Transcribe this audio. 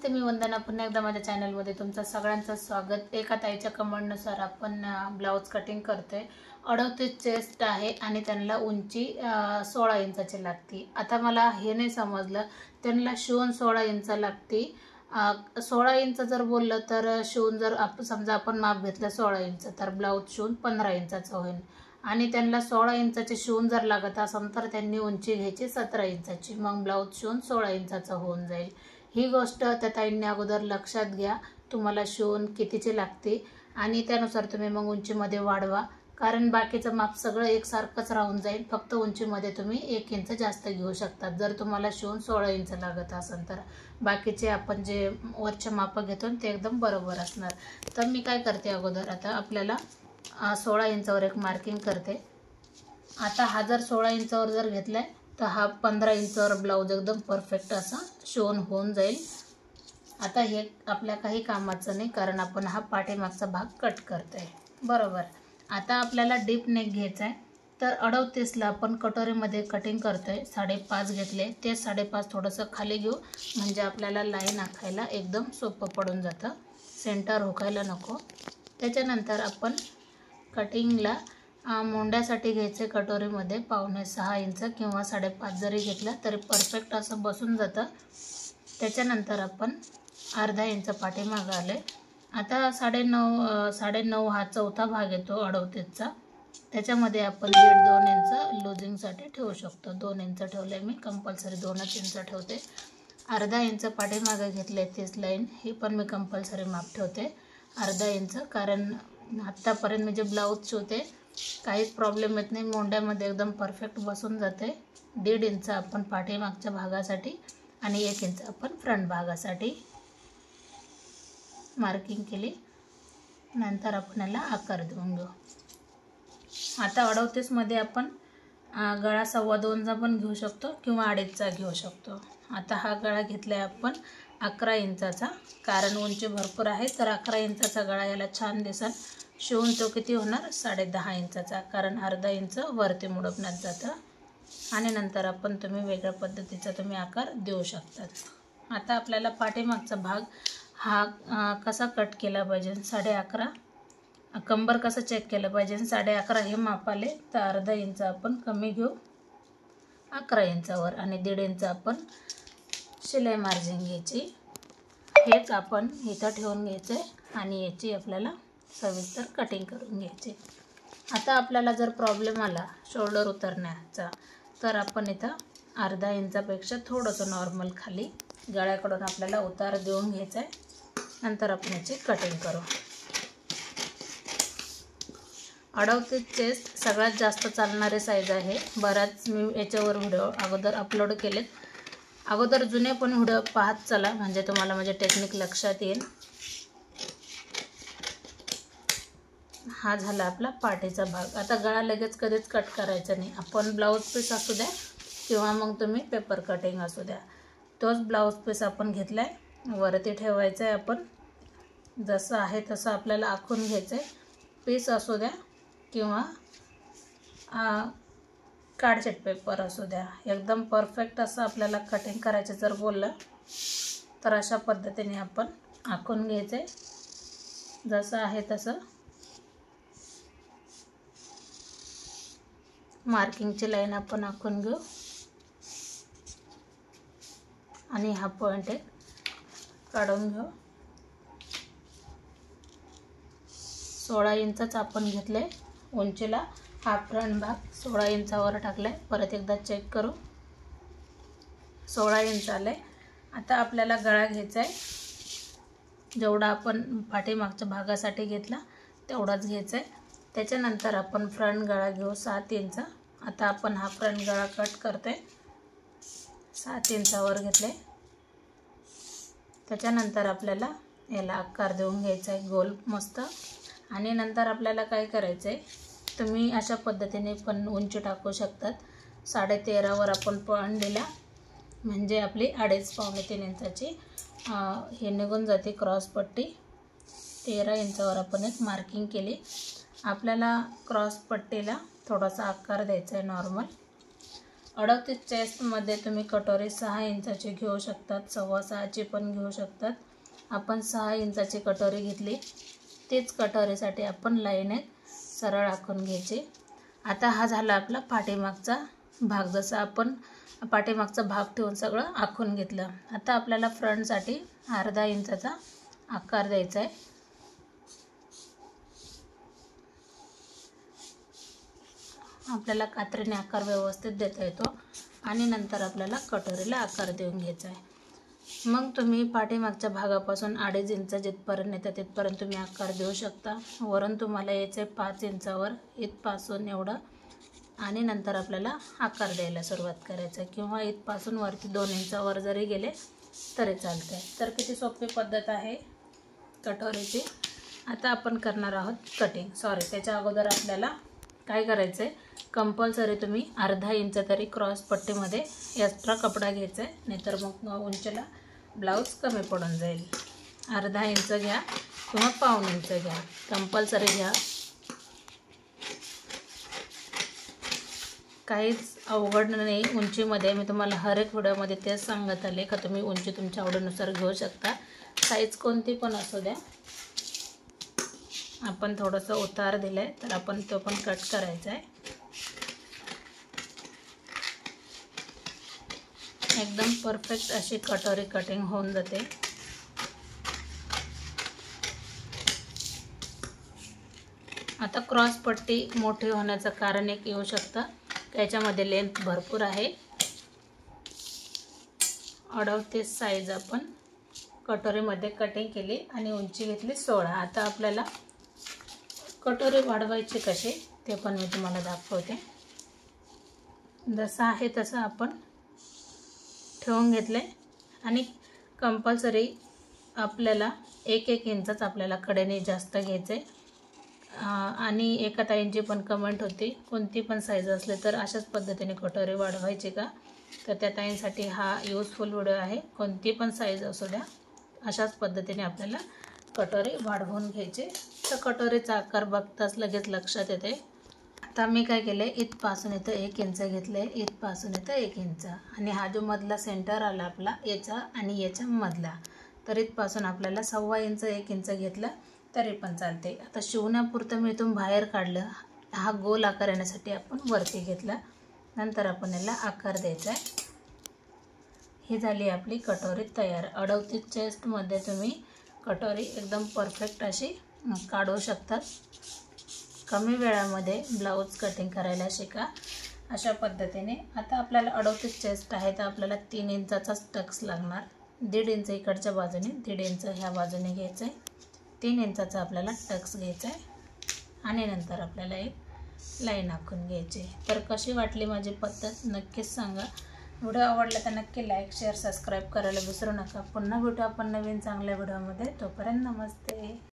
मी वंदना पुन्हा एकदा माझ्या चॅनलमध्ये तुमचं सगळ्यांचं स्वागत। एका ताईच्या कमेंटनुसार आपण ब्लाउज कटिंग करतोय। 38 चेस्ट आहे आणि त्यांना उंची 16 इंचाची लागते। आता मला हे नाही समजलं, त्यांना शिवून 16 इंच लागते। 16 इंच जर बोललं तर शिवून जर समजा आपण माप घेतलं 16 इंच तर ब्लाउज शिवून 15 इंचाचं होईल आणि त्यांना 16 इंचाचे शिवून जर लागत असेल तर त्यांनी उंची घ्यायची 17 इंचाची, मग ब्लाउज शिवून 16 इंचाचं होऊन जाईल। ही गोष्ट त्या ताईंनी अगोदर लक्षात घ्या, तुम्हाला शिवून कितीची लागते आणि त्यानुसार तुम्ही मग उंचीमध्ये वाढवा, कारण बाकीचं माप सगळं एकसारखंच राहून जाईल। फक्त उंचीमध्ये तुम्ही 1 इंच जास्त घेऊ शकता जर तुम्हाला शिवून 16 इंच लागत असेल तर। बाकीचे आपण जे वरचे माप घेतो ते एकदम बरोबर असणार। तर मी काय करते, अगोदर आता आपल्याला 16 इंचावर एक मार्किंग करते। आता हा जर 16 इंचावर जर घेतलाय तर हा 15 इंचावर ब्लाउज एकदम परफेक्ट असा शिवून होऊन जाईल। आता हे आपल्या काही कामाचं नाही, कारण आपण हा पाठीमागचा भाग कट करतोय बरोबर। आता आपल्याला डीप नेक घ्यायचा आहे, तर 38 ला आपण कटोरीमध्ये कटिंग करतोय। 5.5 घेतले, ते 5.5 थोडंसं खाली घेऊ म्हणजे आपल्याला लाईन आखायला एकदम सोपं पडून जातं, सेंटर हुकायला नको। त्याच्यानंतर आपण कटिंगला मोंड्यासाठी घ्यायचे कटोरीमध्ये 5.25 इंच किंवा 5.5 जरी घेतलं तरी परफेक्ट असं बसून जातं। त्याच्यानंतर आपण अर्धा इंच पाठीमागं आले। आता 9.5 हा चौथा भाग येतो 38चा, त्याच्यामध्ये आपण 1.5-2 इंच लूजिंगसाठी ठेवू शकतो। 2 इंच ठेवले मी, कंपल्सरी 2च इंच ठेवते। अर्धा इंच पाठीमागं घेतले 30 लाईन, ही पण मी कंपल्सरी माप ठेवते अर्धा इंच, कारण आत्तापर्यंत मी जे ब्लाऊज शिवते काहीच प्रॉब्लेम येत नाही, मोंड्यामध्ये एकदम परफेक्ट बसून जाते। 1.5 इंच आपण पाठीमागच्या भागासाठी आणि 1 इंच आपण फ्रंट भागासाठी मार्किंग केली। नंतर आपण याला आकार देऊन घेऊ। आता 38 मध्ये आपण गळा 2.25चा पण घेऊ शकतो किंवा 2.5चा घेऊ शकतो। आता हा गळा घेतलाय आपण 11 इंचाचा, कारण उंची भरपूर आहे तर 11 इंचाचा गळा याला छान दिसेल। शिवून तो किती होणार 10.5 इंचाचा, कारण अर्धा इंच वरती मुडपण्यात जातं आणि नंतर आपण तुम्ही वेगळ्या पद्धतीचा तुम्ही आकार देऊ शकतात। आता आपल्याला पाठीमागचा भाग हा कसा कट केला पाहिजे, 11.5 कंबर कसं चेक केलं पाहिजे, 11.5 हे माप आले तर अर्धा इंच आपण कमी घेऊ 11 इंचावर आणि 1.5 इंच आपण शिलाई मार्जिन घ्यायची। हेच आपण इथं ठेवून घ्यायचे आणि याची आपल्याला सविस्तर कटिंग करून घ्यायची। आता आपल्याला जर प्रॉब्लेम आला शोल्डर उतरण्याचा तर आपण इथं अर्धा इंचापेक्षा थोडंसं नॉर्मल खाली गळ्याकडून आपल्याला उतार देऊन घ्यायचा आहे, नंतर आपण याची कटिंग करू। 38 चेस्ट सगळ्यात जास्त चालणारे साईज आहे। बराच मी याच्यावर व्हिडिओ अगोदर अपलोड केलेत, अगोदर जुने पण व्हिडिओ पाहत चला म्हणजे तुम्हाला माझे टेक्निक लक्षात येईल। हा झाला आपला पाठीचा भाग। आता गळा लगेच कधीच कट करायचा नाही, आपण ब्लाऊज पीस असू द्या किंवा मग तुम्ही पेपर कटिंग असू द्या, तोच ब्लाऊज पीस आपण घेतलाय वरती ठेवायचा आहे। आपण जसं आहे तसं आपल्याला आखून घ्यायचं आहे, पीस असू द्या किंवा कार्डशीट पेपर असू द्या, एकदम परफेक्ट असं आपल्याला कटिंग करायचं जर बोललं तर अशा पद्धतीने आपण आखून घ्यायचं आहे, जसं आहे तसं। मार्किंगची लाईन आपण आखून घेऊ आणि हा पॉइंट एक काढून घेऊ। 16 इंचच आपण घेतले उंचीला, हा फ्रंट भाग 16 इंचावर टाकलाय। परत एकदा चेक करू, 16 इंच आले। आता आपल्याला गळा घ्यायचा आहे, जेवढा आपण पाठीमागच्या भागासाठी घेतला तेवढाच घ्यायचा आहे। त्याच्यानंतर आपण फ्रंट गळा घेऊ 7 इंच। आता आपण हा फ्रंट गळा कट करतोय, 7 इंचावर घेतले। त्याच्यानंतर आपल्याला याला आकार देऊन घ्यायचा आहे गोल मस्त, आणि नंतर आपल्याला काय करायचं आहे, तुम्ही अशा पद्धतीने पण उंची टाकू शकतात। 13.5वर आपण पॉइंट दिला म्हणजे आपली 2.5-3 इंचाची हे निघून जाते क्रॉस पट्टी। 13 इंचावर आपण एक मार्किंग केली। आपल्याला क्रॉस पट्टीला थोडासा आकार द्यायचा आहे नॉर्मल, 38 चेस्टमध्ये तुम्ही कटोरी 6 इंचाची घेऊ शकतात, 6.25ची पण घेऊ शकतात. आपण 6 इंचाची कटोरी घेतली. तीच कटोरीसाठी आपण लाईन एक सरळ आखून घ्यायची. आता हा झाला आपला पाठीमागचा भाग. जसा आपण पाठीमागचा भाग ठेवून सगळं आखून घेतलं. आता आपल्याला फ्रंटसाठी अर्धा इंचाचा आकार द्यायचा आहे. आपल्याला कात्रीने आकार व्यवस्थित देता येतो आणि नंतर आपल्याला कटोरीला आकार देऊन घ्यायचा आहे. मग तुम्ही पाठीमागच्या भागापासून 2.5 इंच जिथपर्यंत येतं तिथपर्यंत तुम्ही आकार देऊ शकता. वरून तुम्हाला यायचं आहे 5 इंचावर, इथपासून एवढं, आणि नंतर आपल्याला आकार द्यायला सुरुवात करायचं, किंवा इथपासून वरती 2 इंचावर जरी गेले तरी चालतं आहे. तर किती सोपी पद्धत आहे कटोरीची. आता आपण करणार आहोत कटिंग. त्याच्या अगोदर आपल्याला काय करायचं आहे, कंपल्सरी तुम्ही अर्धा इंच तरी क्रॉस पट्टीमध्ये एक्स्ट्रा कपडा घ्यायचा आहे, नाहीतर मग उंचीला ब्लाऊज कमी पडून जाईल. अर्धा इंच घ्या किंवा पाऊण इंच घ्या, कंपल्सरी घ्या. काहीच अवघड नाही उंचीमध्ये. मी तुम्हाला हर एक व्हिडिओमध्ये तेच सांगत आले का तुम्ही उंची तुमच्या आवडीनुसार घेऊ शकता. साईज कोणती पण असू द्या. आपण थोडंसं उतार दिलं आहे तर आपण तो पण कट करायचा आहे. एकदम परफेक्ट अशी कटोरी कटिंग होऊन जाते. आता क्रॉस पट्टी मोठी होण्याचं कारण एक येऊ शकतं, त्याच्यामध्ये लेंथ भरपूर आहे. 38 साईज आपण कटोरीमध्ये कटिंग केली आणि उंची घेतली 16. आता आपल्याला कटोरी वाढवायची कशी ते पण मी तुम्हाला दाखवते. जसं आहे तसं आपण ठेवून घेतले आणि कंपल्सरी आपल्याला 1 इंचच आपल्याला कडेने जास्त घ्यायचं आहे. आणि एका ताईंची पण कमेंट होती, कोणती पण साईज असले तर अशाच पद्धतीने कटोरी वाढवायची का, तर त्या ताईंसाठी हा यूजफुल व्हिडिओ आहे. कोणती पण साईज असू द्या, अशाच पद्धतीने आपल्याला कटोरी वाढवून घ्यायची. तर कटोरीचा आकार बघताच लगेच लक्षात येते. आता मी काय केलं आहे, इथपासून इथं 1 इंच घेतलं आहे, इथपासून इथं 1 इंच, आणि हा जो मधला सेंटर आला आपला याचा आणि याच्या मधला, तर इथपासून आपल्याला 1.25 इंच 1 इंच घेतलं तरी पण चालते. आता शिवण्यापुरतं मी इथून बाहेर काढलं. हा गोल आकार येण्यासाठी आपण वरती घेतला. नंतर आपण याला आकार द्यायचा आहे. ही झाली आपली कटोरी तयार. 38 चेस्टमध्ये तुम्ही कटोरी एकदम परफेक्ट अशी काढू शकतात. कमी वेळामध्ये ब्लाऊज कटिंग करायला शिका अशा पद्धतीने. आता आपल्याला 38 चेस्ट आहे तर आपल्याला 3 इंचाचाच टक्स लागणार. 1.5 इंच इकडच्या बाजूने, 1.5 इंच ह्या बाजूने घ्यायचं आहे. 3 इंचाचा आपल्याला टक्स घ्यायचा आहे आणि नंतर आपल्याला एक लाईन आखून घ्यायची. तर कशी वाटली माझी पद्धत नक्कीच सांगा. व्हिडिओ आवडला तर नक्की लाईक, शेअर, सबस्क्राईब करायला विसरू नका. पुन्हा भेटू आपण नवीन चांगल्या व्हिडिओमध्ये. तोपर्यंत नमस्ते.